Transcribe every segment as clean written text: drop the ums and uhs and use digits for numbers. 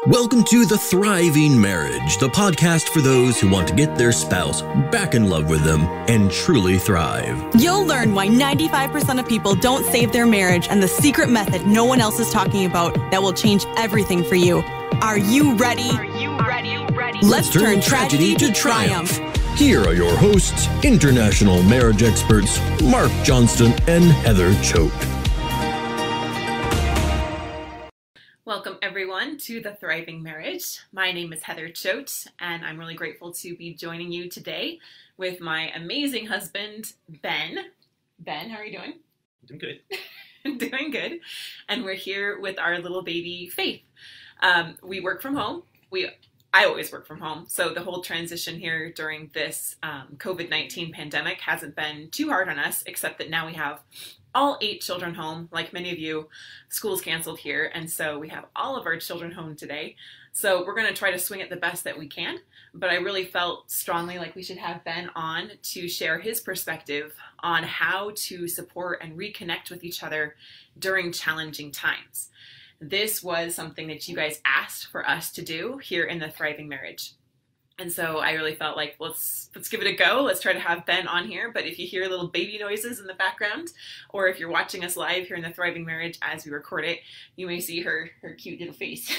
Welcome to The Thriving Marriage, the podcast for those who want to get their spouse back in love with them and truly thrive. You'll learn why 95% of people don't save their marriage and the secret method no one else is talking about that will change everything for you. Are you ready? Let's turn tragedy to triumph. Here are your hosts, international marriage experts, Mark Johnston and Heather Choate. Welcome everyone to The Thriving Marriage. My name is Heather Choate, and I'm really grateful to be joining you today with my amazing husband, Ben. Ben, how are you doing? Doing good. Doing good. And we're here with our little baby, Faith. We work from home. I always work from home, so the whole transition here during this COVID-19 pandemic hasn't been too hard on us, except that now we have all 8 children home. Like many of you, school's canceled here, and so we have all of our children home today. So we're going to try to swing it the best that we can, but I really felt strongly like we should have Ben on to share his perspective on how to support and reconnect with each other during challenging times. This was something that you guys asked for us to do here in The Thriving Marriage. And so I really felt like, let's give it a go. Let's try to have Ben on here. But if you hear little baby noises in the background, or if you're watching us live here in The Thriving Marriage as we record it, you may see her cute little face.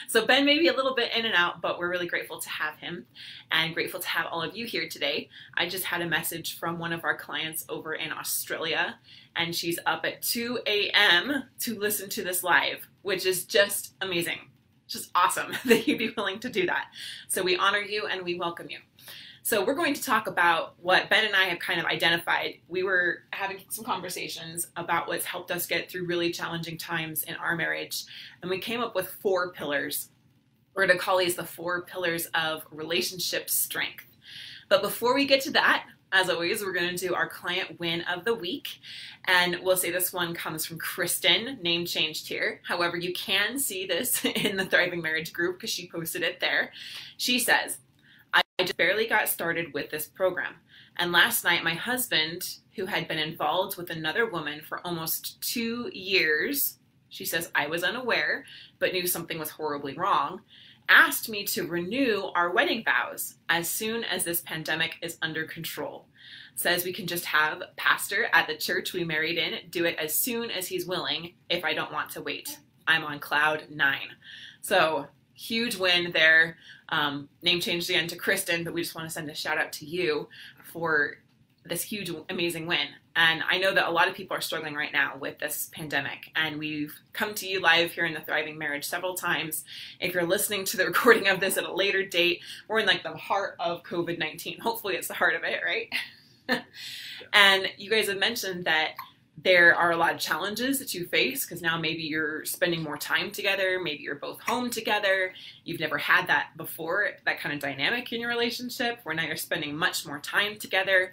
So Ben may be a little bit in and out, but we're really grateful to have him and grateful to have all of you here today. I just had a message from one of our clients over in Australia, and she's up at 2 a.m. to listen to this live, which is just amazing. Just awesome that you'd be willing to do that. So we honor you and we welcome you. So we're going to talk about what Ben and I have kind of identified. We were having some conversations about what's helped us get through really challenging times in our marriage. And we came up with 4 pillars. We're going to call these the 4 pillars of relationship strength. But before we get to that, as always, we're going to do our client win of the week. And we'll say this one comes from Kristen, name changed here. However, you can see this in the Thriving Marriage group because she posted it there. She says, I just barely got started with this program. And last night, my husband, who had been involved with another woman for almost 2 years, she says, I was unaware, but knew something was horribly wrong, asked me to renew our wedding vows as soon as this pandemic is under control. Says we can just have pastor at the church we married in do it as soon as he's willing if I don't want to wait. I'm on cloud 9. So huge win there. Name changed again to Kristen, but we just want to send a shout out to you for this huge, amazing win. And I know that a lot of people are struggling right now with this pandemic, and we've come to you live here in The Thriving Marriage several times. If you're listening to the recording of this at a later date, we're in like the heart of COVID-19. Hopefully it's the heart of it, right? And you guys have mentioned that there are a lot of challenges that you face because now maybe you're spending more time together, maybe you're both home together. You've never had that before, that kind of dynamic in your relationship where now you're spending much more time together.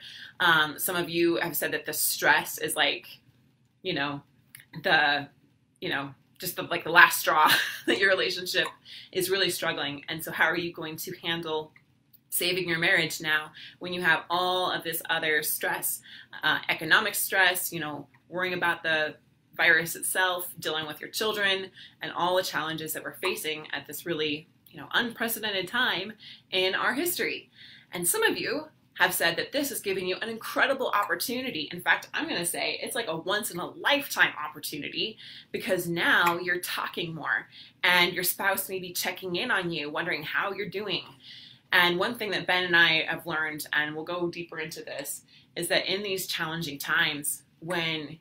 Some of you have said that the stress is like, just the last straw that your relationship is really struggling. And so how are you going to handle saving your marriage now when you have all of this other stress, economic stress, worrying about the virus itself, dealing with your children, and all the challenges that we're facing at this really, unprecedented time in our history. And some of you have said that this is giving you an incredible opportunity. In fact, I'm going to say it's like a once-in-a-lifetime opportunity because now you're talking more and your spouse may be checking in on you, wondering how you're doing. And one thing that Ben and I have learned, and we'll go deeper into this, is that in these challenging times when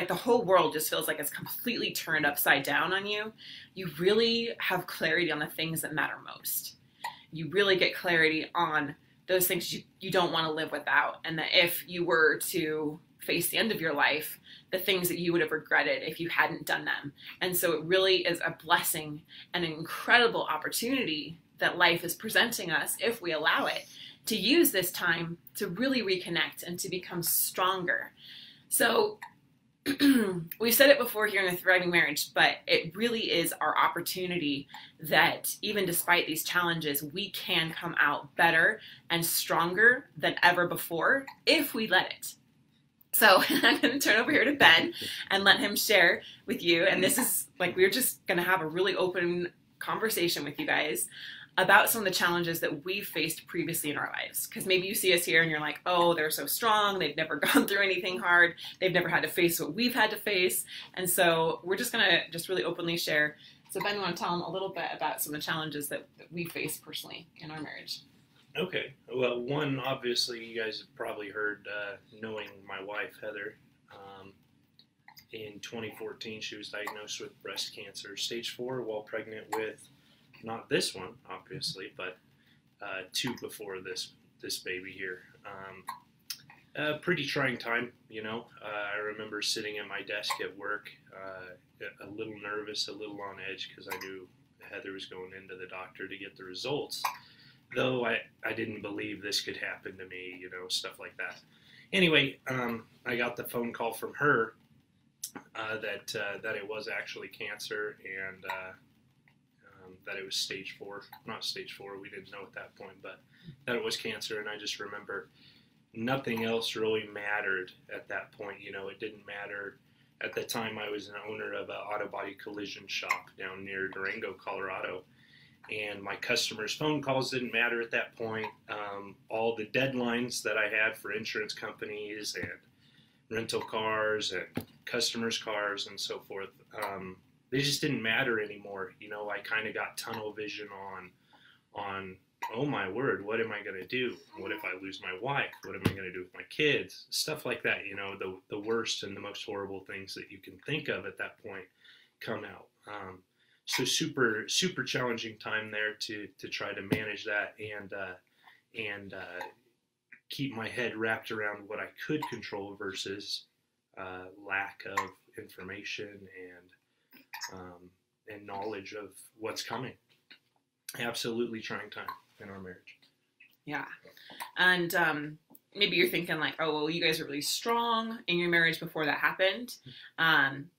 the whole world just feels like it's completely turned upside down on you, you really have clarity on the things that matter most. You really get clarity on those things you don't want to live without. And that if you were to face the end of your life, the things that you would have regretted if you hadn't done them. And so it really is a blessing and an incredible opportunity that life is presenting us, if we allow it, to use this time to really reconnect and to become stronger. So we've said it before here in The Thriving Marriage, but it really is our opportunity that even despite these challenges, we can come out better and stronger than ever before if we let it. So I'm going to turn over here to Ben and let him share with you. And this is we're just going to have a really open conversation with you guys about some of the challenges that we've faced previously in our lives. Because maybe you see us here and you're like, oh, they're so strong. They've never gone through anything hard. They've never had to face what we've had to face. And so we're just going to just really openly share. So Ben, you want to tell them a little bit about some of the challenges that we face personally in our marriage? Okay. Well, one, obviously, you guys have probably heard, knowing my wife, Heather, in 2014, she was diagnosed with breast cancer, stage 4, while pregnant with not this one, obviously, but 2 before this baby here. A pretty trying time, you know. I remember sitting at my desk at work, a little nervous, a little on edge, because I knew Heather was going into the doctor to get the results. Though I didn't believe this could happen to me, you know, stuff like that. Anyway, I got the phone call from her that it was actually cancer, and that it was stage 4, not stage 4, we didn't know at that point, but that it was cancer. And I just remember nothing else really mattered at that point. You know, it didn't matter. At the time, I was an owner of an auto body collision shop down near Durango, Colorado, and my customers' phone calls didn't matter at that point. All the deadlines that I had for insurance companies and rental cars and customers' cars and so forth, they just didn't matter anymore. You know, I kind of got tunnel vision on, oh my word, what am I going to do? What if I lose my wife? What am I going to do with my kids? Stuff like that, you know, the worst and the most horrible things that you can think of at that point come out. So super, super challenging time there to try to manage that and keep my head wrapped around what I could control versus lack of information and knowledge of what's coming. Absolutely trying time in our marriage. Yeah. And maybe you're thinking like, oh, well, you guys are really strong in your marriage before that happened.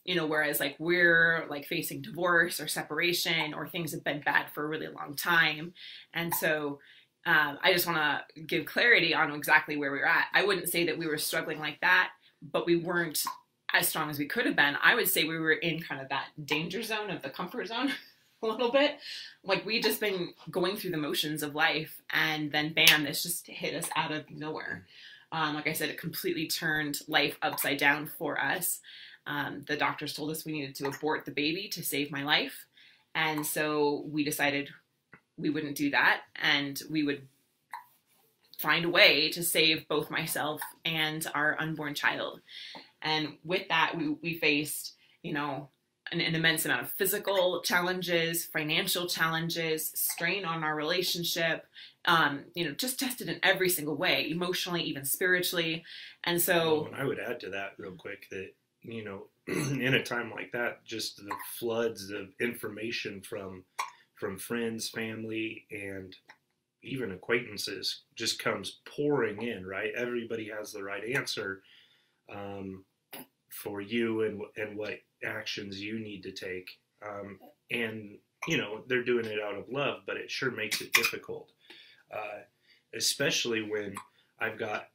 You know, whereas like we're like facing divorce or separation, or things have been bad for a really long time. And so I just want to give clarity on exactly where we were at. I wouldn't say that we were struggling like that, but we weren't as strong as we could have been. I would say we were in kind of that danger zone of the comfort zone a little bit. Like we'd just been going through the motions of life, and then bam, this just hit us out of nowhere. Like I said, it completely turned life upside down for us. The doctors told us we needed to abort the baby to save my life. And so we decided we wouldn't do that, and we would find a way to save both myself and our unborn child. And with that, we faced, you know, an immense amount of physical challenges, financial challenges, strain on our relationship, you know, just tested in every single way, emotionally, even spiritually. And so... Well, and I would add to that real quick that, you know, in a time like that, just the floods of information from friends, family, and even acquaintances just comes pouring in, right? Everybody has the right answer for you and what actions you need to take. And, you know, they're doing it out of love, but it sure makes it difficult, especially when I've got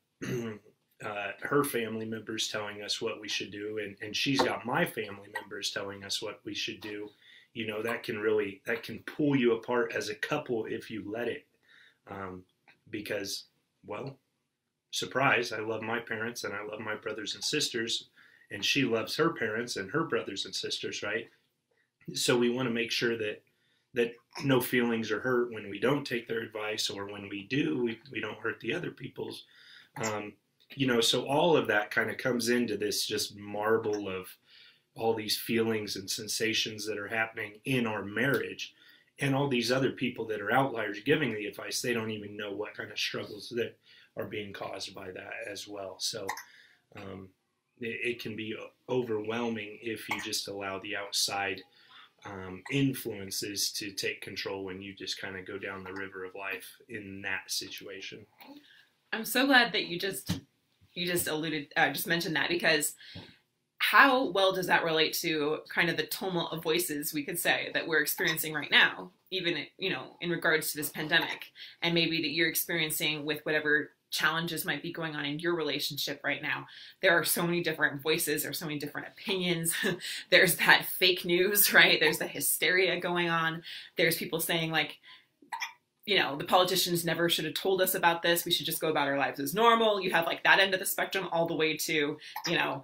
her family members telling us what we should do, and she's got my family members telling us what we should do. You know, that can pull you apart as a couple if you let it. Because, well, surprise, I love my parents and I love my brothers and sisters, and she loves her parents and her brothers and sisters, right? So we want to make sure that no feelings are hurt when we don't take their advice, or when we do, we don't hurt the other people's. You know, so all of that kind of comes into this just marble of all these feelings and sensations that are happening in our marriage. And all these other people that are outliers giving the advice, they don't even know what kind of struggles that are being caused by that as well. So it can be overwhelming if you just allow the outside influences to take control when you just kind of go down the river of life in that situation. I'm so glad that you just mentioned that, because how well does that relate to kind of the tumult of voices, we could say, that we're experiencing right now, even, you know, in regards to this pandemic, and maybe that you're experiencing with whatever challenges might be going on in your relationship right now. There are so many different voices, there's so many different opinions. There's that fake news, right? There's the hysteria going on. There's people saying like, you know, the politicians never should have told us about this. We should just go about our lives as normal. You have like that end of the spectrum all the way to, you know,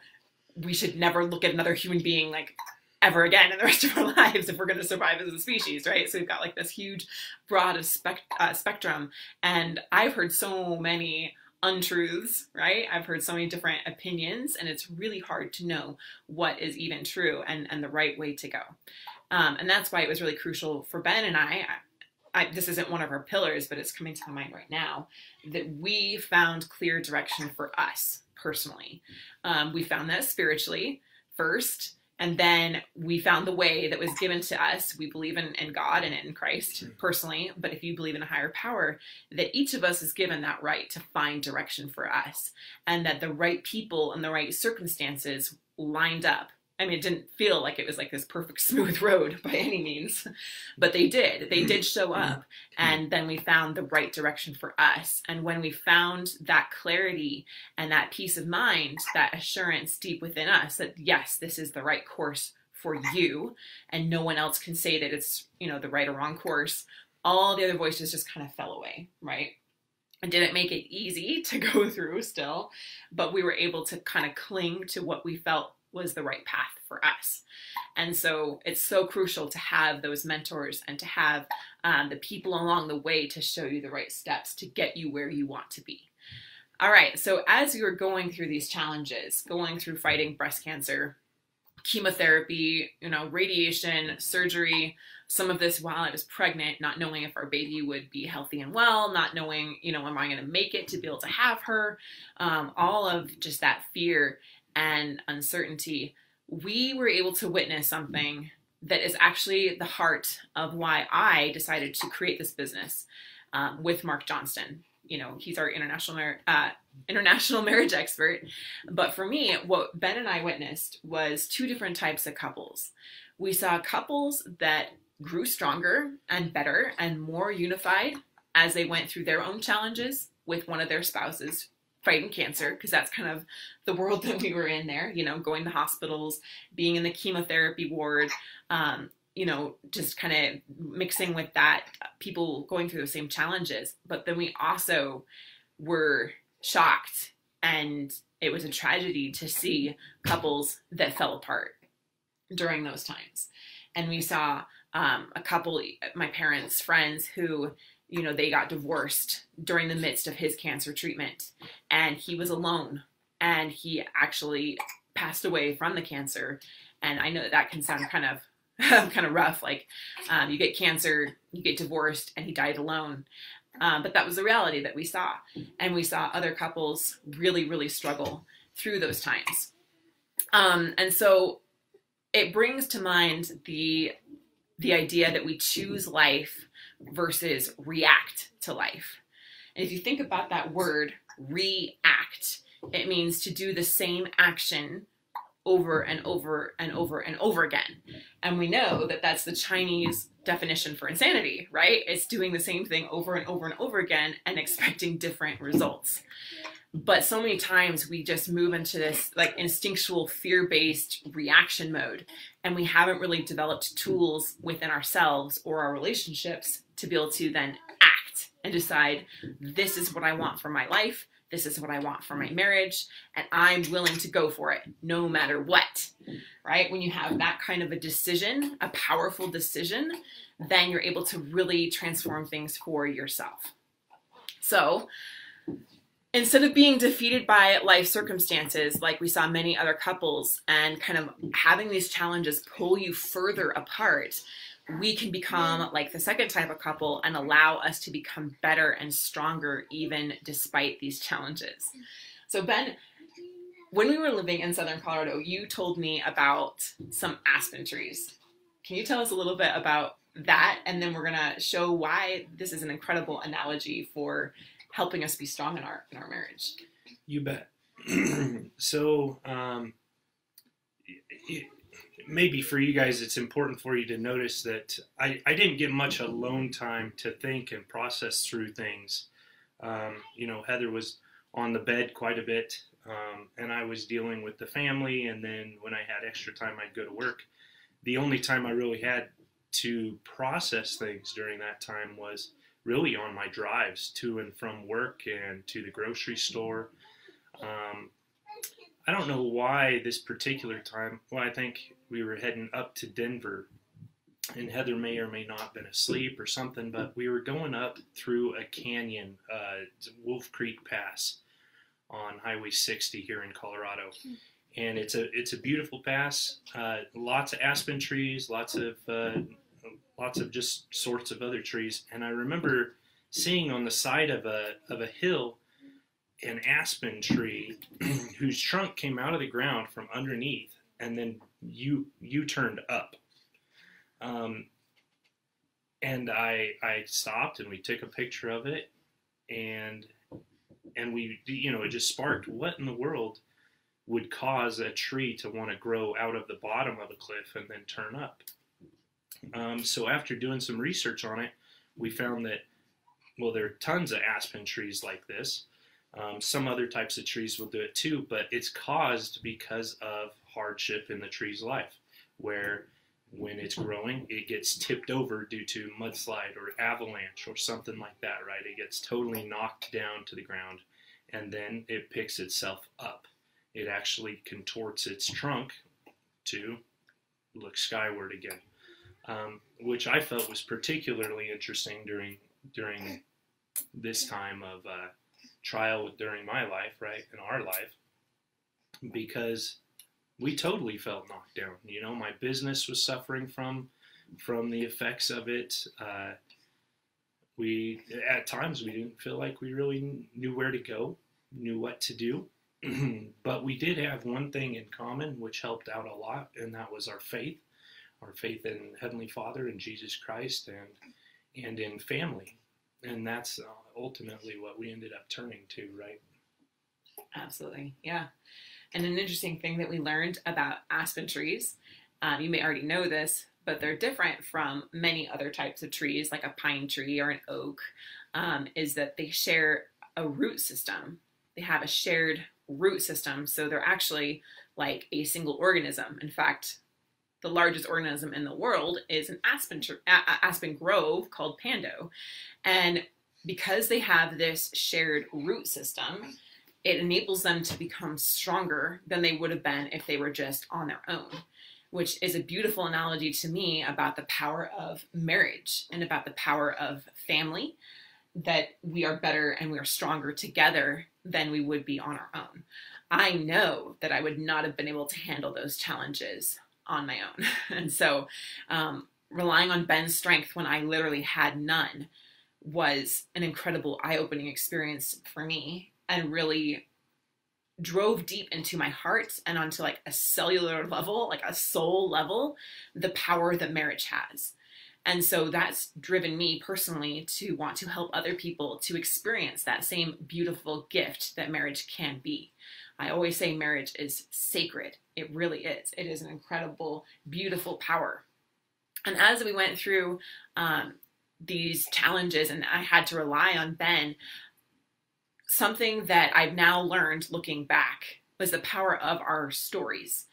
we should never look at another human being like ever again in the rest of our lives if we're going to survive as a species, right? So we've got like this huge, broad spectrum. And I've heard so many untruths, right? I've heard so many different opinions, and it's really hard to know what is even true and the right way to go. And that's why it was really crucial for Ben and I, this isn't one of our pillars, but it's coming to my mind right now, that we found clear direction for us personally. We found that spiritually first, and then we found the way that was given to us. We believe in God and in Christ personally, but if you believe in a higher power, that each of us is given that right to find direction for us, and that the right people and the right circumstances lined up. I mean, it didn't feel like it was like this perfect smooth road by any means, but they did. They did show up, and then we found the right direction for us. And when we found that clarity and that peace of mind, that assurance deep within us that, yes, this is the right course for you, and no one else can say that it's, you know, the right or wrong course, all the other voices just kind of fell away, right? It didn't make it easy to go through still, but we were able to kind of cling to what we felt was the right path for us. And so it's so crucial to have those mentors and to have the people along the way to show you the right steps to get you where you want to be. All right, so as you're going through these challenges, going through fighting breast cancer, chemotherapy, you know, radiation, surgery, some of this while I was pregnant, not knowing if our baby would be healthy and well, not knowing, you know, am I going to make it to be able to have her, all of just that fear and uncertainty, we were able to witness something that is actually the heart of why I decided to create this business with Mark Johnston. You know, he's our international marriage expert. But for me, what Ben and I witnessed was two different types of couples. We saw couples that grew stronger and better and more unified as they went through their own challenges with one of their spouses fighting cancer, because that's kind of the world that we were in there, you know, going to hospitals, being in the chemotherapy ward, you know, just kind of mixing with that, people going through the same challenges. But then we also were shocked, and it was a tragedy to see couples that fell apart during those times. And we saw a couple, my parents' friends, who, you know, they got divorced during the midst of his cancer treatment, and he was alone, and he actually passed away from the cancer. And I know that that can sound kind of rough, like you get cancer, you get divorced, and he died alone. But that was the reality that we saw. And we saw other couples really, really struggle through those times. And so it brings to mind the idea that we choose life versus react to life. And if you think about that word, react, it means to do the same action over and over and over and over again. And we know that that's the Chinese definition for insanity, right? It's doing the same thing over and over and over again and expecting different results. But so many times we just move into this like instinctual fear-based reaction mode, and we haven't really developed tools within ourselves or our relationships to be able to then act and decide, this is what I want for my life, this is what I want for my marriage, and I'm willing to go for it no matter what, right? When you have that kind of a decision, a powerful decision, then you're able to really transform things for yourself. So instead of being defeated by life circumstances, like we saw many other couples, and kind of having these challenges pull you further apart, we can become like the second type of couple and allow us to become better and stronger even despite these challenges. So Ben, when we were living in Southern Colorado, you told me about some aspen trees. Can you tell us a little bit about that? And then we're gonna show why this is an incredible analogy for helping us be strong in our marriage. You bet. So maybe for you guys, it's important for you to notice that I didn't get much alone time to think and process through things Heather was on the bed quite a bit, and I was dealing with the family, and then when I had extra time, I'd go to work. The only time I really had to process things during that time was really on my drives to and from work and to the grocery store. I don't know why this particular time. Well, I think we were heading up to Denver, and Heather may or may not have been asleep or something, but we were going up through a canyon, Wolf Creek Pass on Highway 60 here in Colorado. And it's a beautiful pass, lots of aspen trees, lots of just sorts of other trees. And I remember seeing on the side of a hill an aspen tree whose trunk came out of the ground from underneath, and then you turned up. And I stopped and we took a picture of it, and we, it just sparked, what in the world would cause a tree to want to grow out of the bottom of a cliff and then turn up? So after doing some research on it, we found that, well, there are tons of aspen trees like this. Some other types of trees will do it too, but it's caused because of hardship in the tree's life, where when it's growing, it gets tipped over due to mudslide or avalanche or something like that, right? It gets totally knocked down to the ground, and then it picks itself up. It actually contorts its trunk to look skyward again, which I felt was particularly interesting during this time of trial during my life, right, in our life, because we totally felt knocked down. My business was suffering from the effects of it. At times we didn't feel like we really knew where to go, knew what to do. But we did have one thing in common which helped out a lot, and that was our faith in Heavenly Father and Jesus Christ, and in family. And that's ultimately what we ended up turning to, right? Absolutely, yeah. And an interesting thing that we learned about aspen trees, you may already know this, but they're different from many other types of trees, like a pine tree or an oak, is that they share a root system. They have a shared root system, so they're actually like a single organism. In fact, the largest organism in the world is an aspen grove called Pando. And because they have this shared root system, it enables them to become stronger than they would have been if they were just on their own, which is a beautiful analogy to me about the power of marriage and about the power of family, that we are better and we are stronger together than we would be on our own. I know that I would not have been able to handle those challenges on my own. And so relying on Ben's strength when I literally had none was an incredible eye-opening experience for me, and really drove deep into my heart and onto like a cellular level, like a soul level, the power that marriage has. And so that's driven me personally to want to help other people to experience that same beautiful gift that marriage can be. I always say marriage is sacred. It really is. It is an incredible, beautiful power. And as we went through these challenges and I had to rely on Ben, something that I've now learned looking back was the power of our stories.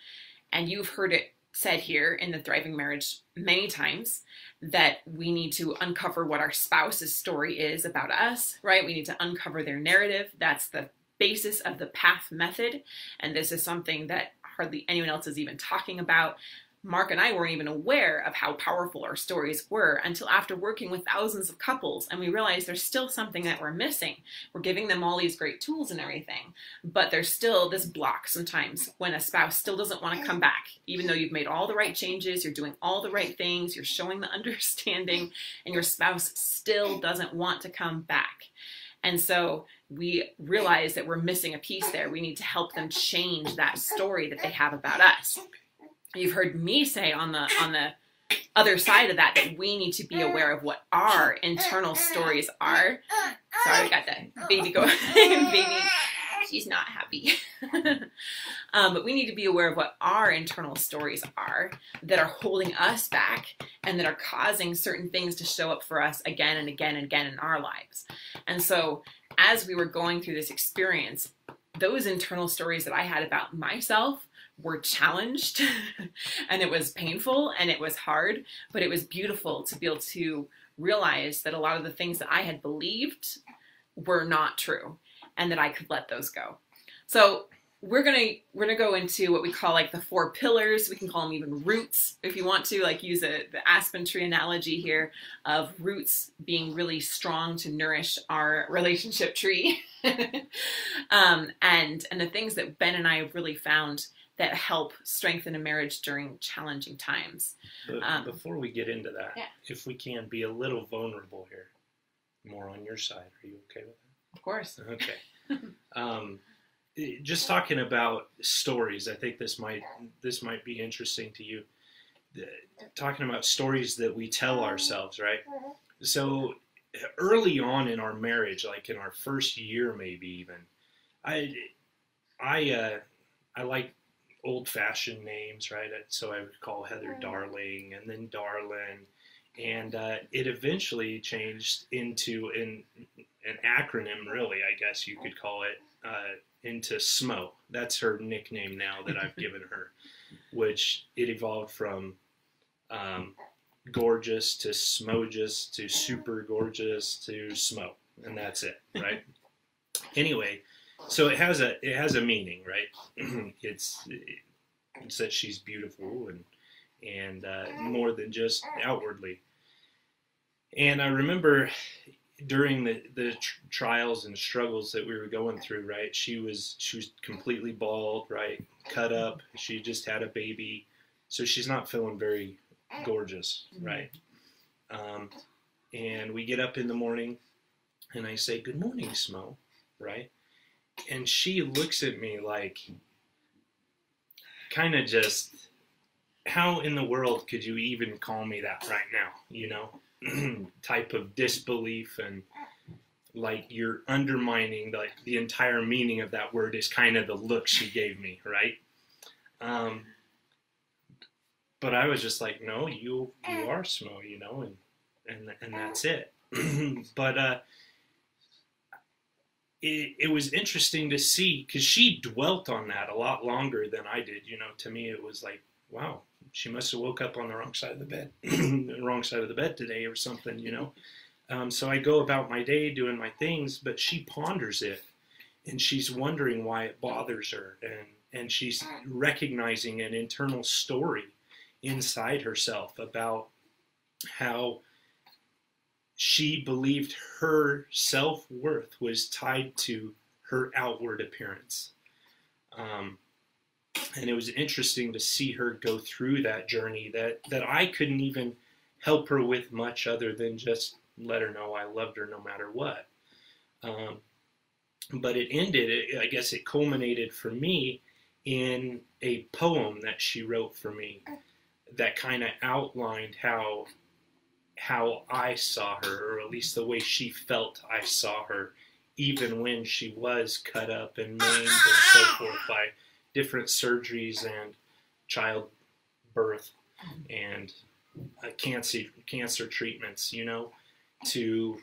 And you've heard it said here in the Thriving Marriage many times that we need to uncover what our spouse's story is about us, right? We need to uncover their narrative. That's the basis of the PATH method. And this is something that hardly anyone else is even talking about. Mark and I weren't even aware of how powerful our stories were until after working with thousands of couples, and we realized there's still something that we're missing. We're giving them all these great tools and everything, but there's still this block sometimes when a spouse still doesn't want to come back, even though you've made all the right changes, you're doing all the right things, you're showing the understanding, and your spouse still doesn't want to come back. And so we realize that we're missing a piece there. We need to help them change that story that they have about us. You've heard me say on the other side of that we need to be aware of what our internal stories are. Sorry, we got the baby going. Baby, she's not happy. But we need to be aware of what our internal stories are that are holding us back and that are causing certain things to show up for us again and again and again in our lives. And so as we were going through this experience, those internal stories that I had about myself were challenged and it was painful and it was hard, but it was beautiful to be able to realize that a lot of the things that I had believed were not true and that I could let those go. So we're gonna go into what we call like the 4 pillars. We can call them even roots if you want to, like use the aspen tree analogy here of roots being really strong to nourish our relationship tree. And the things that Ben and I have really found that help strengthen a marriage during challenging times. But before we get into that, yeah. If we can be a little vulnerable here, more on your side, are you okay with that? Of course. Okay. Just talking about stories, I think this might be interesting to you. Talking about stories that we tell ourselves, right? So early on in our marriage, like in our first year, maybe even, I like old-fashioned names, right? So I would call Heather Darling, and then Darlin, and it eventually changed into an acronym, really, I guess you could call it. Into Smo. That's her nickname now that I've given her, which it evolved from gorgeous to smojous to super gorgeous to Smo, and that's it, right? Anyway, so it has a meaning, right? It's that she's beautiful and more than just outwardly. And I remember during the trials and struggles that we were going through, right? She was completely bald, right? Cut up. She just had a baby, so she's not feeling very gorgeous, right? And we get up in the morning, and I say, "Good morning, Smo," right? And she looks at me like, kind of just, how in the world could you even call me that right now, you know? Type of disbelief, and like you're undermining the entire meaning of that word is kind of the look she gave me, right? But I was just like, no, you are Smo, you know, and that's it. But it was interesting to see, because she dwelt on that a lot longer than I did. You know, to me it was like, wow, she must have woke up on the wrong side of the bed, the wrong side of the bed today or something, you know. So I go about my day doing my things, but she ponders it, and she's wondering why it bothers her, and she's recognizing an internal story inside herself about how she believed her self-worth was tied to her outward appearance. And it was interesting to see her go through that journey that I couldn't even help her with much other than just let her know I loved her no matter what. But it ended, I guess it culminated for me in a poem that she wrote for me that kind of outlined how I saw her, or at least the way she felt I saw her, even when she was cut up and maimed and so forth by different surgeries and childbirth and cancer treatments, you know, to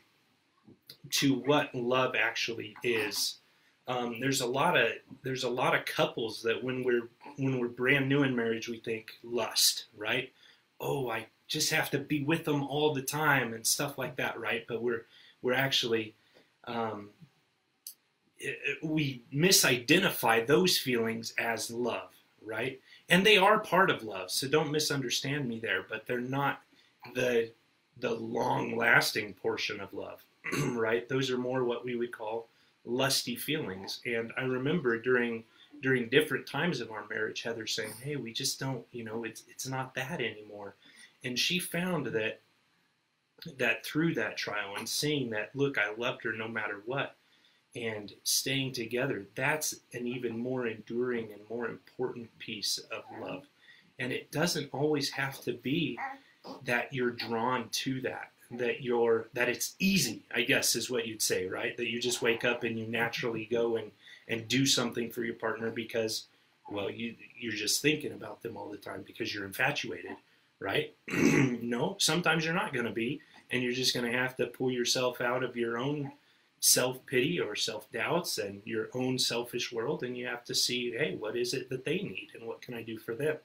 what love actually is. There's a lot of couples that when we're brand new in marriage, we think lust, right? Oh, I just have to be with them all the time and stuff like that, right? But we're actually we misidentify those feelings as love, right? And they are part of love, so don't misunderstand me there, but they're not the long-lasting portion of love, right? Those are more what we would call lusty feelings. And I remember during different times of our marriage, Heather saying, hey, we just don't, you know, it's not that anymore. And she found that through that trial and seeing that, look, I loved her no matter what, and staying together, that's an even more enduring and more important piece of love. And it doesn't always have to be that you're drawn to that it's easy, I guess is what you'd say, right? That you just wake up and you naturally go and do something for your partner because, well, you're just thinking about them all the time because you're infatuated, right? No, sometimes you're not going to be, and you're just going to have to pull yourself out of your own self-pity or self-doubts and your own selfish world, and you have to see, hey, what is it that they need and what can I do for them?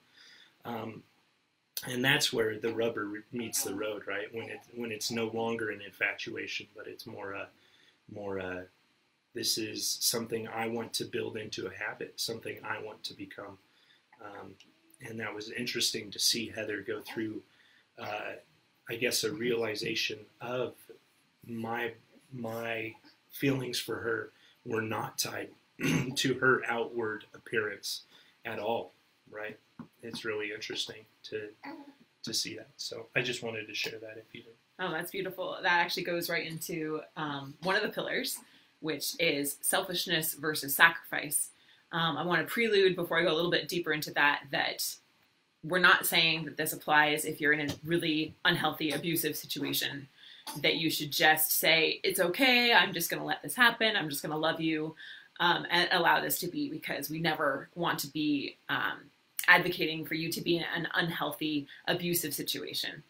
And that's where the rubber meets the road, right? When it's no longer an infatuation, but it's more this is something I want to build into a habit, something I want to become. And that was interesting to see Heather go through, I guess, a realization of my feelings for her were not tied to her outward appearance at all, right? It's really interesting to see that. So I just wanted to share that if you didn't. Oh, that's beautiful. That actually goes right into one of the pillars, which is selfishness versus sacrifice. I want to prelude before I go a little bit deeper into that we're not saying that this applies if you're in a really unhealthy, abusive situation, that you should just say, it's okay, I'm just going to let this happen, I'm just going to love you, and allow this to be, because we never want to be advocating for you to be in an unhealthy, abusive situation.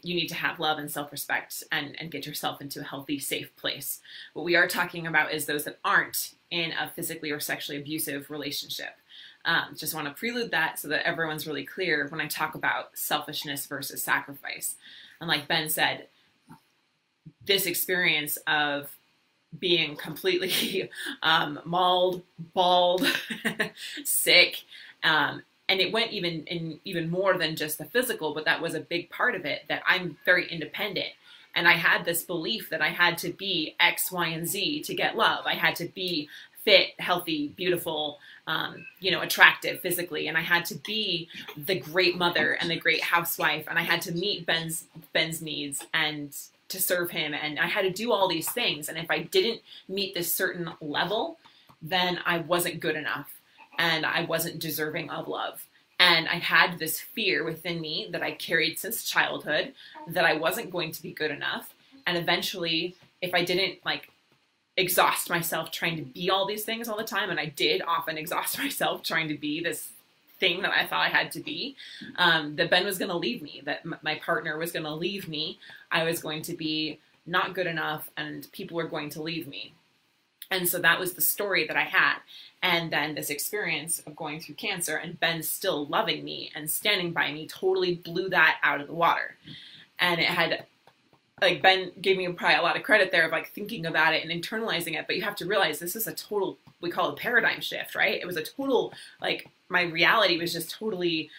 You need to have love and self-respect and get yourself into a healthy, safe place. What we are talking about is those that aren't in a physically or sexually abusive relationship. Just want to prelude that so that everyone's really clear when I talk about selfishness versus sacrifice. And like Ben said, this experience of being completely mauled, bald, sick, and it went even more than just the physical, but that was a big part of it, that I'm very independent. And I had this belief that I had to be X, Y, and Z to get love. I had to be fit, healthy, beautiful, attractive physically. And I had to be the great mother and the great housewife. And I had to meet Ben's needs and to serve him. And I had to do all these things. And if I didn't meet this certain level, then I wasn't good enough and I wasn't deserving of love. And I had this fear within me that I carried since childhood that I wasn't going to be good enough. And eventually, if I didn't exhaust myself trying to be all these things all the time, and I did often exhaust myself trying to be this thing that I thought I had to be, that Ben was going to leave me, that my partner was going to leave me. I was going to be not good enough and people were going to leave me. And so that was the story that I had. And then this experience of going through cancer and Ben still loving me and standing by me totally blew that out of the water. And it had, Ben gave me probably a lot of credit there of thinking about it and internalizing it. But you have to realize this is a total, we call it a paradigm shift, right? It was a total, my reality was just totally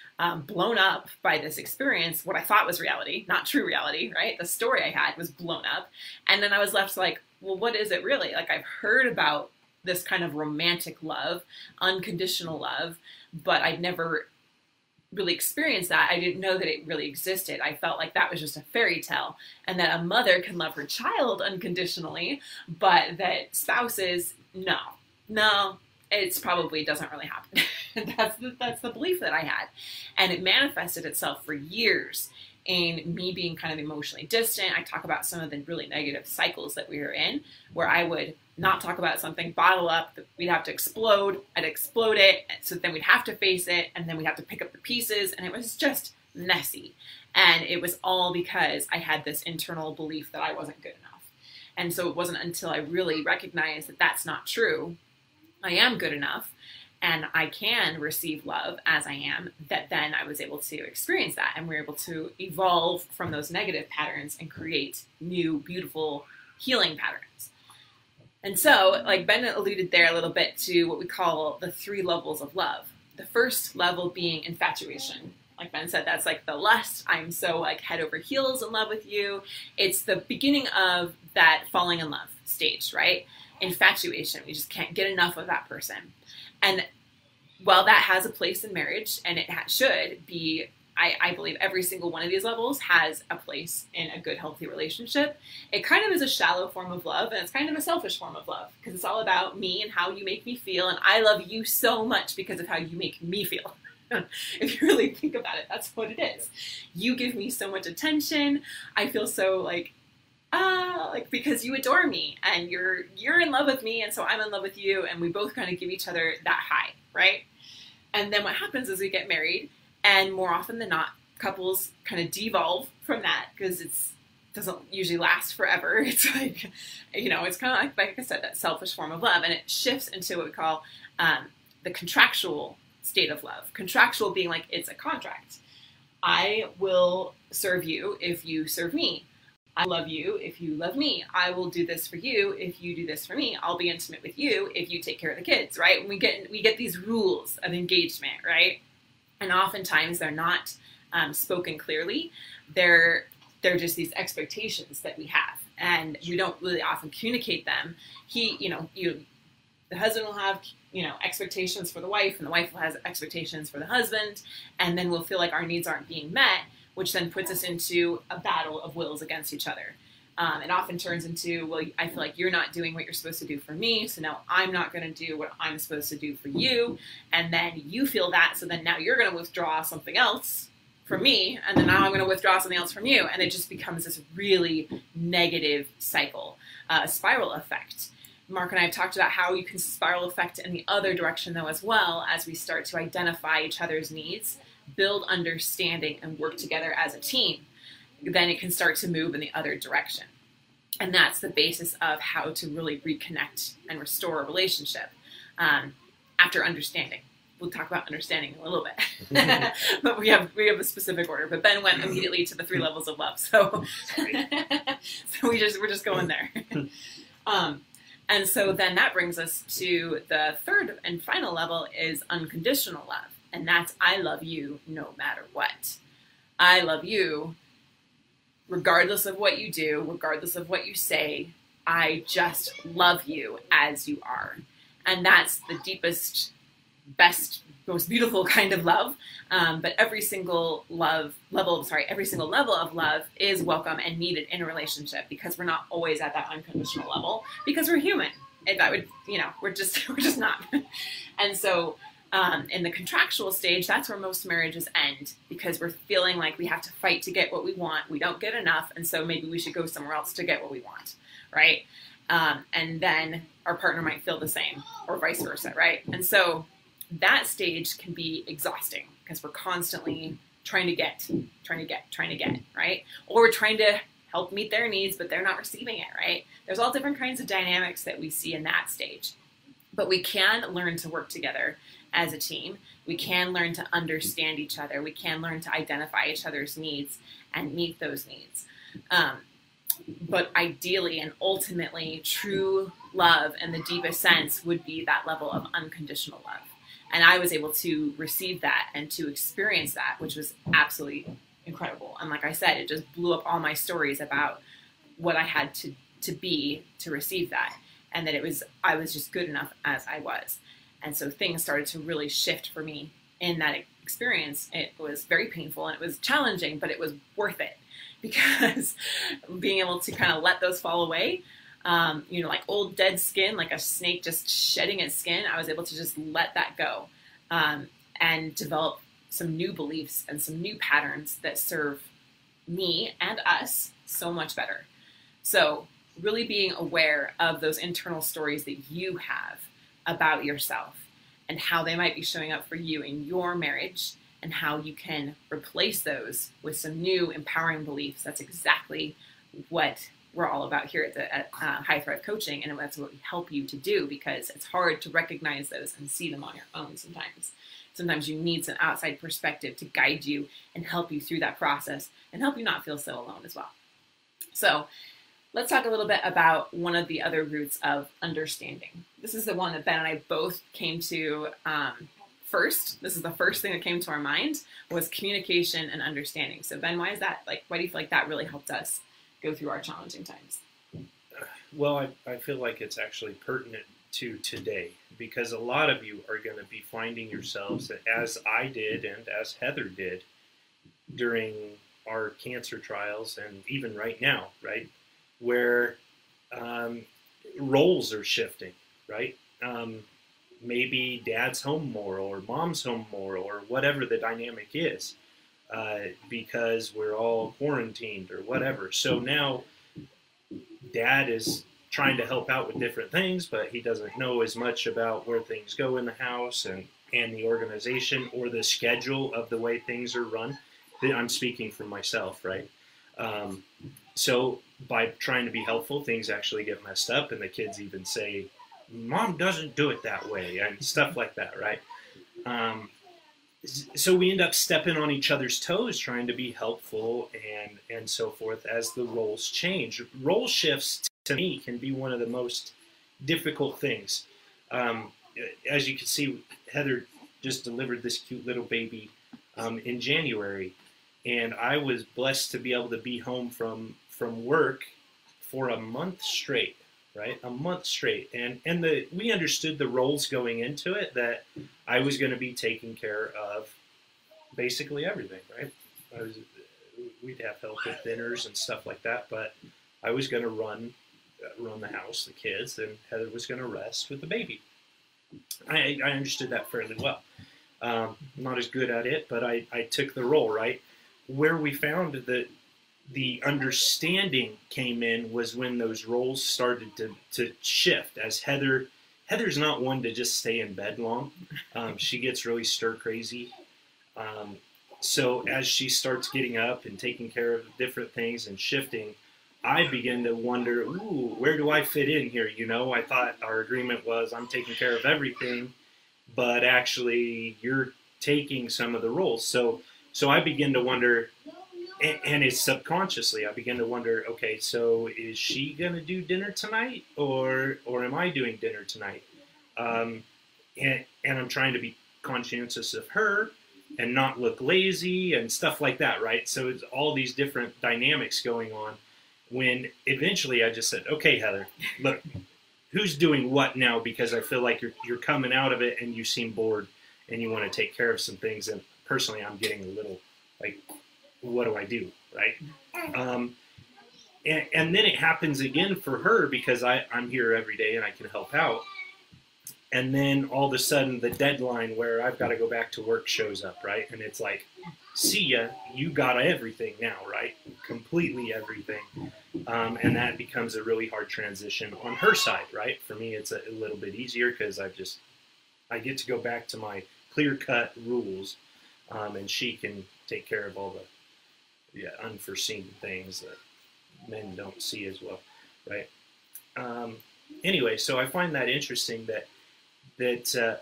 blown up by this experience. What I thought was reality, not true reality, right? The story I had was blown up. And then I was left well, what is it really? I've heard about this kind of romantic love, unconditional love, but I'd never really experienced that. I didn't know that it really existed. I felt like that was just a fairy tale, and that a mother can love her child unconditionally, but that spouses, no, it's probably doesn't really happen. That's the belief that I had. And it manifested itself for years in me being kind of emotionally distant. I talk about some of the really negative cycles that we were in, where I would not talk about something, bottle up, we'd have to explode, I'd explode it, so then we'd have to face it, and then we'd have to pick up the pieces, and it was just messy. And it was all because I had this internal belief that I wasn't good enough. And so it wasn't until I really recognized that that's not true, I am good enough, and I can receive love as I am, that then I was able to experience that, and we're able to evolve from those negative patterns and create new, beautiful, healing patterns. And so, Ben alluded there a little bit to what we call the 3 levels of love. The first level being infatuation. Like Ben said, that's the lust. I'm so head over heels in love with you. It's the beginning of that falling in love stage, right? Infatuation. We just can't get enough of that person. And while that has a place in marriage, and it should be, I believe every single one of these levels has a place in a good, healthy relationship, it kind of is a shallow form of love, and it's kind of a selfish form of love, because it's all about me and how you make me feel, and I love you so much because of how you make me feel. If you really think about it, that's what it is. You give me so much attention, I feel so because you adore me, and you're in love with me, and so I'm in love with you, and we both kind of give each other that high, right? And then what happens is we get married, and more often than not, couples kind of devolve from that, because doesn't usually last forever. It's like, you know, it's kind of like I said, that selfish form of love, and it shifts into what we call the contractual state of love. Contractual being like it's a contract. I will serve you if you serve me. I love you if you love me. I will do this for you if you do this for me. I'll be intimate with you if you take care of the kids, right? And we get these rules of engagement, right? And oftentimes they're not spoken clearly. They're just these expectations that we have, and you don't really often communicate them. The husband will have, you know, expectations for the wife, and the wife will have expectations for the husband, and then we'll feel like our needs aren't being met, which then puts us into a battle of wills against each other. It often turns into, well, I feel like you're not doing what you're supposed to do for me, so now I'm not going to do what I'm supposed to do for you, and then you feel that, so then now you're going to withdraw something else from me, and then now I'm going to withdraw something else from you, and it just becomes this really negative cycle, a spiral effect. Mark and I have talked about how you can spiral effect in the other direction, though, as well, as we start to identify each other's needs, build understanding, and work together as a team. Then it can start to move in the other direction. And that's the basis of how to really reconnect and restore a relationship after understanding. We'll talk about understanding in a little bit, but we have a specific order. But Ben went immediately to the 3 levels of love, so we're just going there. And so then that brings us to the third and final level is unconditional love, and that's I love you no matter what. I love you regardless of what you do, regardless of what you say. I just love you as you are, and that's the deepest, best, most beautiful kind of love. But every single level of love is welcome and needed in a relationship, because we're not always at that unconditional level, because we're human. And that would, you know, we're just not. And so in the contractual stage, that's where most marriages end, because we're feeling like we have to fight to get what we want. We don't get enough, and so maybe we should go somewhere else to get what we want, right? And then our partner might feel the same, or vice versa, right? And so that stage can be exhausting, because we're constantly trying to get, right? Or we're trying to help meet their needs, but they're not receiving it, right? There's all different kinds of dynamics that we see in that stage. But we can learn to work together as a team. We can learn to understand each other. We can learn to identify each other's needs and meet those needs. But ideally and ultimately, true love in the deepest sense would be that level of unconditional love. And I was able to receive that and to experience that, which was absolutely incredible. And like I said, it just blew up all my stories about what I had to be to receive that. And that I was just good enough as I was. And so things started to really shift for me in that experience. It was very painful and it was challenging, but it was worth it, because being able to kind of let those fall away, you know, like old dead skin, like a snake just shedding its skin, I was able to just let that go and develop some new beliefs and some new patterns that serve me and us so much better. So really being aware of those internal stories that you have about yourself and how they might be showing up for you in your marriage, and how you can replace those with some new empowering beliefs. That's exactly what we're all about here at High Thrive Coaching, and that's what we help you to do, because it's hard to recognize those and see them on your own sometimes. Sometimes you need some outside perspective to guide you and help you through that process and help you not feel so alone as well. So let's talk a little bit about one of the other roots of understanding. This is the one that Ben and I both came to first. This is the first thing that came to our mind, was communication and understanding. So Ben, why is that? Like, why do you feel like that really helped us go through our challenging times? Well, I feel like it's actually pertinent to today, because a lot of you are going to be finding yourselves, as I did and as Heather did during our cancer trials, and even right now, right, where roles are shifting, right? Maybe dad's home more or mom's home more, or whatever the dynamic is, because we're all quarantined or whatever. So now dad is trying to help out with different things, but he doesn't know as much about where things go in the house and the organization or the schedule of the way things are run. I'm speaking for myself, right? So by trying to be helpful, things actually get messed up, and the kids even say, "Mom doesn't do it that way," and stuff like that, right? So we end up stepping on each other's toes, trying to be helpful and so forth as the roles change. Role shifts, to me, can be one of the most difficult things. As you can see, Heather just delivered this cute little baby in January, and I was blessed to be able to be home from work for a month straight, right? A month straight. And we understood the roles going into it, that I was going to be taking care of basically everything, right? We'd have help with dinners and stuff like that, but I was going to run the house, the kids, and Heather was going to rest with the baby. I understood that fairly well. Not as good at it, but I took the role, right? Where we found that the understanding came in was when those roles started to shift. As Heather's not one to just stay in bed long. She gets really stir crazy. So as she starts getting up and taking care of different things and shifting, I begin to wonder, ooh, where do I fit in here? You know, I thought our agreement was I'm taking care of everything, but actually you're taking some of the roles. So I begin to wonder, and it's subconsciously, I begin to wonder, okay, so is she going to do dinner tonight, or am I doing dinner tonight? And I'm trying to be conscientious of her and not look lazy and stuff like that, right? So it's all these different dynamics going on, when eventually I just said, okay, Heather, look, who's doing what now? Because I feel like you're coming out of it and you seem bored and you want to take care of some things. And personally, I'm getting a little like, what do I do, right? And then it happens again for her, because I'm here every day and I can help out. And then all of a sudden the deadline where I've got to go back to work shows up, right? And it's like, see ya, you got everything now, right? Completely everything. And that becomes a really hard transition on her side, right? For me, it's a little bit easier because I get to go back to my clear-cut rules, and she can take care of all the unforeseen things that men don't see as well, right? Anyway, so I find that interesting that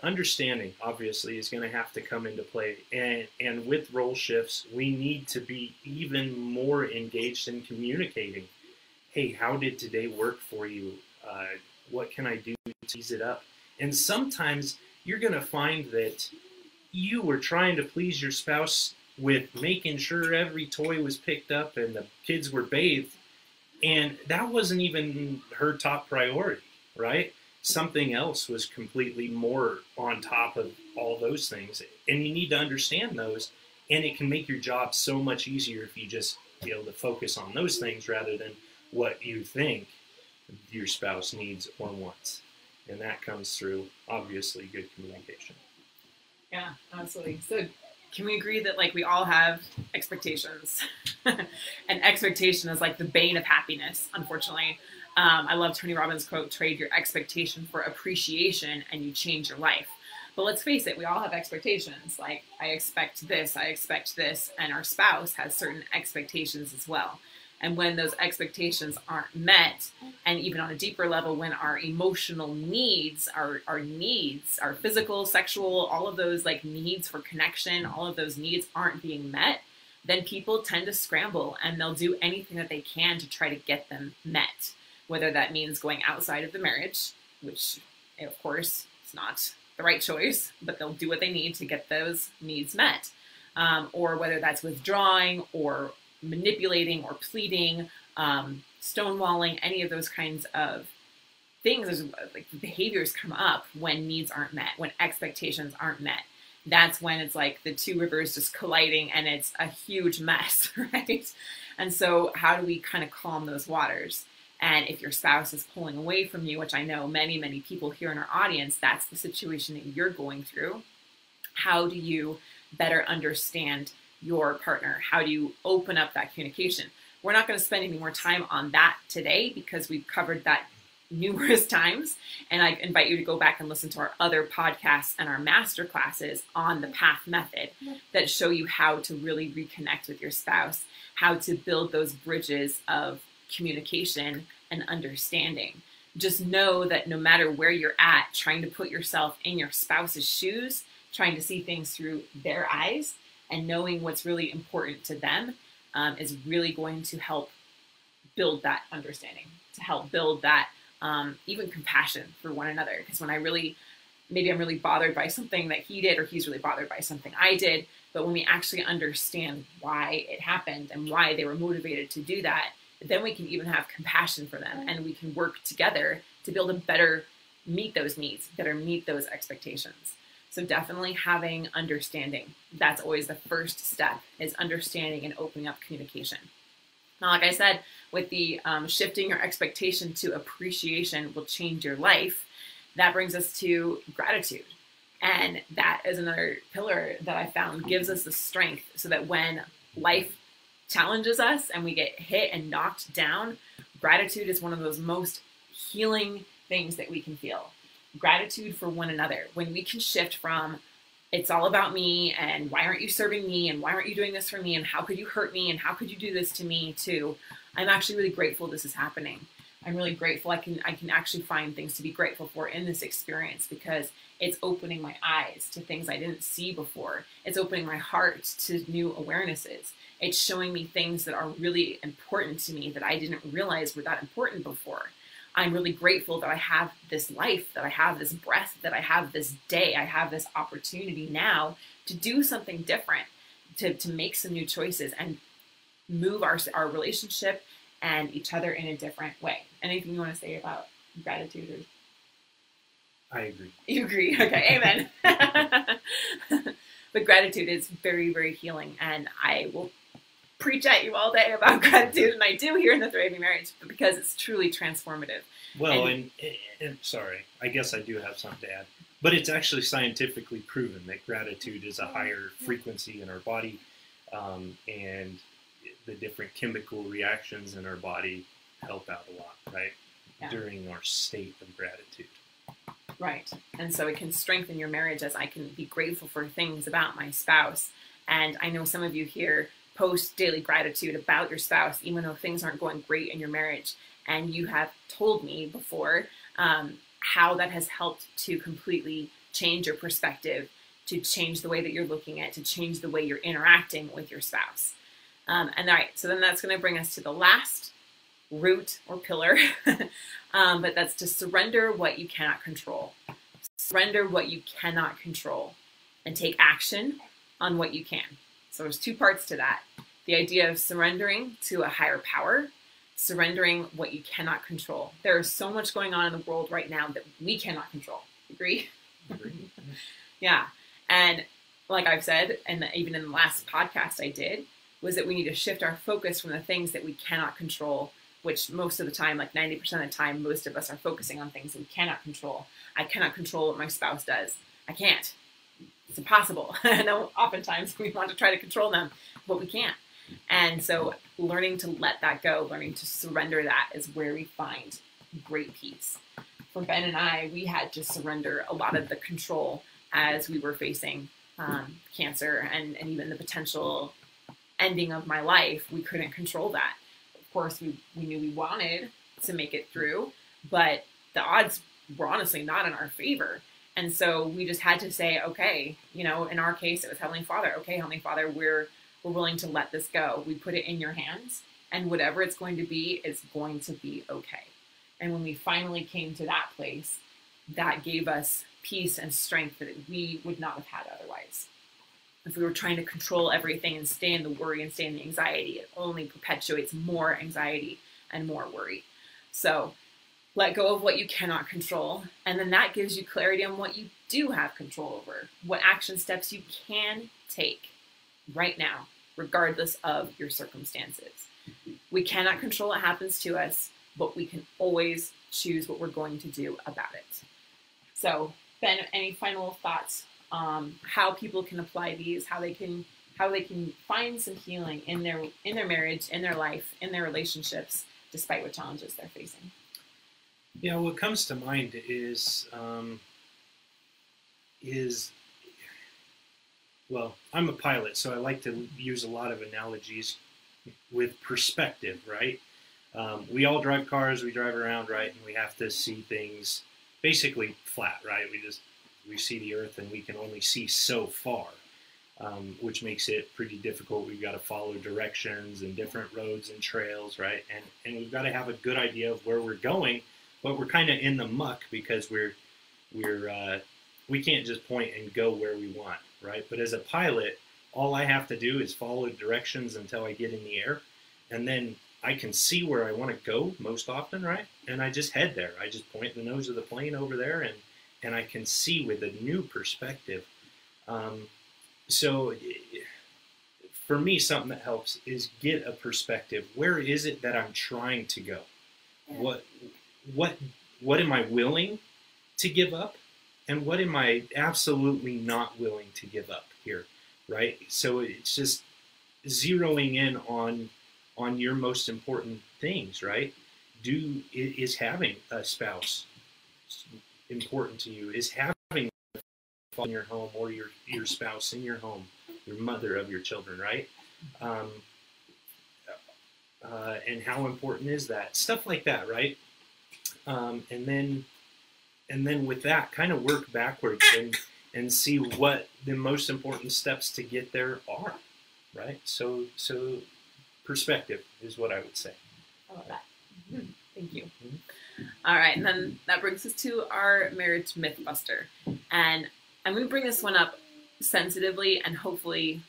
understanding obviously is going to have to come into play, and with role shifts, we need to be even more engaged in communicating. Hey, how did today work for you? What can I do to ease it up? And sometimes you're going to find that you were trying to please your spouse with making sure every toy was picked up and the kids were bathed, and that wasn't even her top priority, right? Something else was completely more on top of all those things, and you need to understand those, and it can make your job so much easier if you just be able to focus on those things rather than what you think your spouse needs or wants. And that comes through, obviously, good communication. Yeah, absolutely. So can we agree that like we all have expectations? And expectation is like the bane of happiness, unfortunately. I love Tony Robbins' quote, trade your expectation for appreciation and you change your life. But let's face it, we all have expectations. Like, I expect this, and our spouse has certain expectations as well. And when those expectations aren't met, and even on a deeper level, when our emotional needs, our needs, our physical, sexual, all of those like needs for connection, all of those needs aren't being met, then people tend to scramble and they'll do anything that they can to try to get them met. Whether that means going outside of the marriage, which of course is not the right choice, but they'll do what they need to get those needs met. Or whether that's withdrawing or manipulating or pleading, stonewalling, any of those kinds of things. There's like behaviors come up when needs aren't met, when expectations aren't met. That's when it's like the two rivers just colliding and it's a huge mess, right? And so how do we kind of calm those waters? And if your spouse is pulling away from you, which I know many, many people here in our audience, that's the situation that you're going through. How do you better understand your partner? How do you open up that communication? We're not going to spend any more time on that today because we've covered that numerous times, and I invite you to go back and listen to our other podcasts and our master classes on the PATH method that show you how to really reconnect with your spouse, how to build those bridges of communication and understanding. Just know that no matter where you're at, trying to put yourself in your spouse's shoes, trying to see things through their eyes, and knowing what's really important to them is really going to help build that understanding, to help build that even compassion for one another. Because when maybe I'm really bothered by something that he did, or he's really bothered by something I did, but when we actually understand why it happened and why they were motivated to do that, then we can even have compassion for them, and we can work together to build a better meet those needs, better meet those expectations. So definitely having understanding. That's always the first step, is understanding and opening up communication. Now, like I said, with the shifting your expectation to appreciation will change your life, that brings us to gratitude. And that is another pillar that I found gives us the strength so that when life challenges us and we get hit and knocked down, gratitude is one of those most healing things that we can feel. Gratitude for one another. When we can shift from it's all about me and why aren't you serving me and why aren't you doing this for me and how could you hurt me and how could you do this to me, to I'm actually really grateful this is happening. I'm really grateful I can actually find things to be grateful for in this experience, because it's opening my eyes to things I didn't see before. It's opening my heart to new awarenesses. It's showing me things that are really important to me that I didn't realize were that important before. I'm really grateful that I have this life, that I have this breath, that I have this day, I have this opportunity now to do something different, to make some new choices and move our relationship and each other in a different way. Anything you want to say about gratitude? I agree. You agree? Okay, amen. But gratitude is very, very healing, and I will preach at you all day about gratitude, and I do here in the Thriving Marriage, because it's truly transformative. Well, and sorry, I guess I do have something to add, but it's actually scientifically proven that gratitude is a higher frequency in our body, and the different chemical reactions in our body help out a lot, right? Yeah. During our state of gratitude. Right. And so it can strengthen your marriage, as I can be grateful for things about my spouse. And I know some of you here post daily gratitude about your spouse, even though things aren't going great in your marriage. And you have told me before how that has helped to completely change your perspective, to change the way that you're looking at, to change the way you're interacting with your spouse. And all right, so then that's going to bring us to the last root or pillar, but that's to surrender what you cannot control. Surrender what you cannot control and take action on what you can. So there's two parts to that. The idea of surrendering to a higher power, surrendering what you cannot control. There is so much going on in the world right now that we cannot control. Agree? Yeah. And like I've said, and even in the last podcast I did, was that we need to shift our focus from the things that we cannot control, which most of the time, like 90% of the time, most of us are focusing on things that we cannot control. I cannot control what my spouse does. I can't. It's impossible. I know oftentimes we want to try to control them, but we can't. And so learning to let that go, learning to surrender that is where we find great peace. For Ben and I, we had to surrender a lot of the control as we were facing cancer and even the potential ending of my life. We couldn't control that. Of course, we knew we wanted to make it through, but the odds were honestly not in our favor. And so we just had to say, okay, you know, in our case, it was Heavenly Father. Okay, Heavenly Father, we're willing to let this go. We put it in your hands, and whatever it's going to be is going to be okay. And when we finally came to that place, that gave us peace and strength that we would not have had otherwise. If we were trying to control everything and stay in the worry and stay in the anxiety, it only perpetuates more anxiety and more worry. So let go of what you cannot control, and then that gives you clarity on what you do have control over, what action steps you can take right now, regardless of your circumstances. We cannot control what happens to us, but we can always choose what we're going to do about it. So, Ben, any final thoughts on how people can apply these, how they can find some healing in their marriage, in their life, in their relationships, despite what challenges they're facing? Yeah, what comes to mind is well, I'm a pilot, so I like to use a lot of analogies with perspective, right? We all drive cars, we drive around, right? And we have to see things basically flat, right? We see the earth and we can only see so far, which makes it pretty difficult. We've got to follow directions and different roads and trails, right? And we've got to have a good idea of where we're going, but we're kind of in the muck because we can't just point and go where we want, right? But as a pilot, all I have to do is follow directions until I get in the air, and then I can see where I want to go most often, right? And I just head there. I just point the nose of the plane over there, and I can see with a new perspective. So for me, something that helps is get a perspective. Where is it that I'm trying to go? What am I willing to give up? And what am I absolutely not willing to give up here, right? So it's just zeroing in on your most important things, right? Is having a spouse important to you? Is having a in your home, or your spouse in your home, your mother of your children, right? And how important is that? Stuff like that, right? And then with that, kind of work backwards and see what the most important steps to get there are, right? So perspective is what I would say. I love that. Mm-hmm. Thank you. Mm-hmm. All right, and then that brings us to our marriage myth buster. And I'm going to bring this one up sensitively and hopefully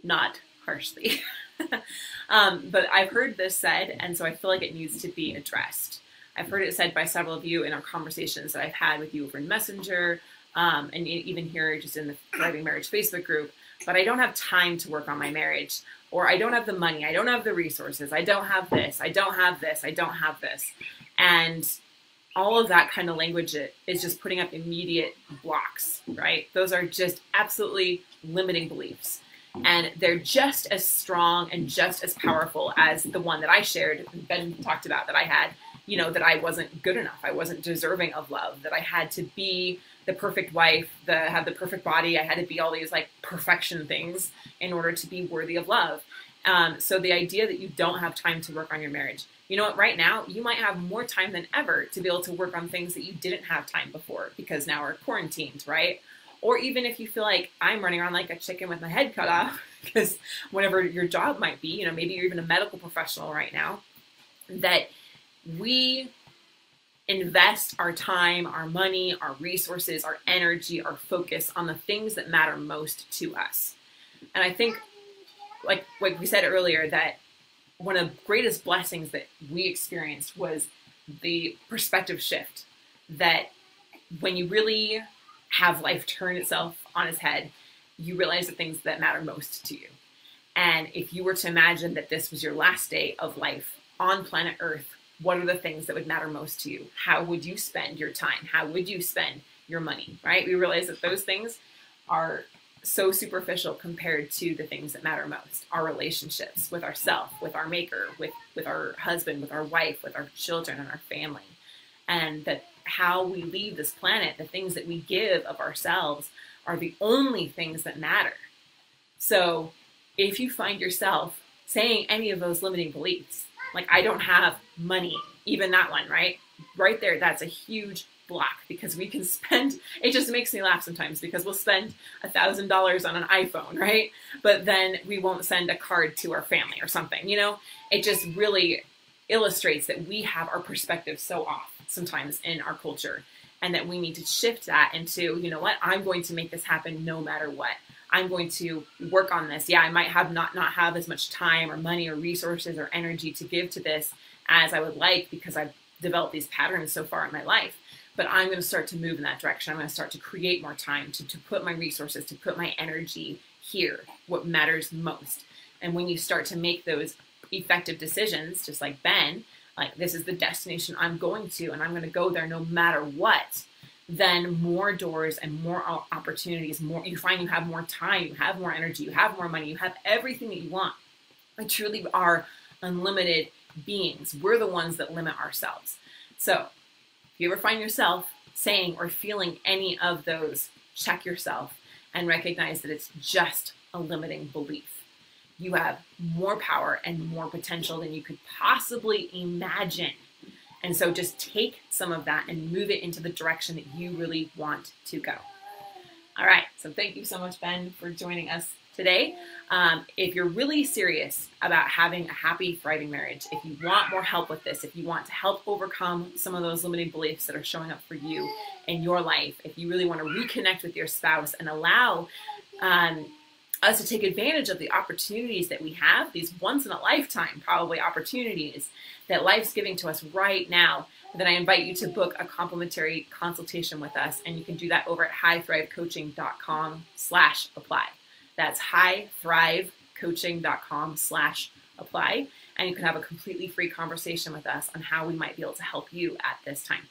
not harshly. But I've heard this said, and so I feel like it needs to be addressed. I've heard it said by several of you in our conversations that I've had with you over in Messenger, and even here just in the Thriving Marriage Facebook group, but I don't have time to work on my marriage, or I don't have the money, I don't have the resources, I don't have this, I don't have this, I don't have this. And all of that kind of language is just putting up immediate blocks, right? Those are just absolutely limiting beliefs. And they're just as strong and just as powerful as the one that I shared, Ben talked about, that I had, that I wasn't good enough. I wasn't deserving of love, that I had to be the perfect wife, have the perfect body. I had to be all these like perfection things in order to be worthy of love. So the idea that you don't have time to work on your marriage, you know what, right now, you might have more time than ever to be able to work on things that you didn't have time before because now we're quarantined, right? Or even if you feel like I'm running around like a chicken with my head cut off, because whatever your job might be, maybe you're even a medical professional right now, that we invest our time, our money, our resources, our energy, our focus on the things that matter most to us. And I think, like we said earlier, that one of the greatest blessings that we experienced was the perspective shift, that when you really have life turn itself on its head, you realize the things that matter most to you. And if you were to imagine that this was your last day of life on planet Earth, what are the things that would matter most to you? How would you spend your time? How would you spend your money, right? We realize that those things are so superficial compared to the things that matter most. Our relationships with ourselves, with our maker, with our husband, with our wife, with our children and our family. And that how we leave this planet, the things that we give of ourselves are the only things that matter. So if you find yourself saying any of those limiting beliefs, like I don't have money, even that one, right? Right there, that's a huge block because we can spend, it just makes me laugh sometimes because we'll spend $1,000 on an iPhone, right? But then we won't send a card to our family or something, It just really illustrates that we have our perspective so off sometimes in our culture, and that we need to shift that into, you know what, I'm going to make this happen no matter what. I'm going to work on this. Yeah, I might have not have as much time or money or resources or energy to give to this as I would like because I've developed these patterns so far in my life. But I'm going to start to move in that direction. I'm going to start to create more time, to put my resources, to put my energy here, what matters most. And when you start to make those effective decisions, just like Ben, like this is the destination I'm going to, and I'm going to go there no matter what, then more doors and more opportunities, you find you have more time, you have more energy, you have more money, you have everything that you want. We truly are unlimited beings. We're the ones that limit ourselves. So If you ever find yourself saying or feeling any of those, check yourself and recognize that it's just a limiting belief. You have more power and more potential than you could possibly imagine. And so just take some of that and move it into the direction that you really want to go. All right, so thank you so much, Ben, for joining us today. If you're really serious about having a happy, thriving marriage, if you want more help with this, if you want to help overcome some of those limiting beliefs that are showing up for you in your life, if you really want to reconnect with your spouse and allow us to take advantage of the opportunities that we have, these once in a lifetime probably opportunities that life's giving to us right now, then I invite you to book a complimentary consultation with us, and you can do that over at highthrivecoaching.com/apply. That's highthrivecoaching.com/apply, and you can have a completely free conversation with us on how we might be able to help you at this time.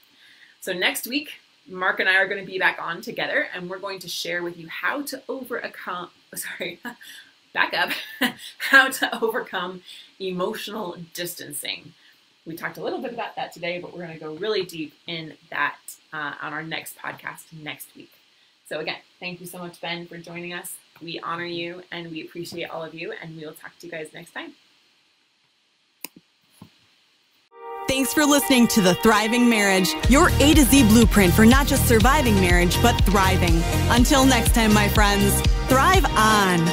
So next week, Mark and I are going to be back on together, and we're going to share with you how to overcome emotional distancing. We talked a little bit about that today, but we're going to go really deep in that on our next podcast next week. So again, thank you so much, Ben, for joining us. We honor you and we appreciate all of you, and we will talk to you guys next time. Thanks for listening to The Thriving Marriage, your A to Z blueprint for not just surviving marriage, but thriving. Until next time, my friends, thrive on.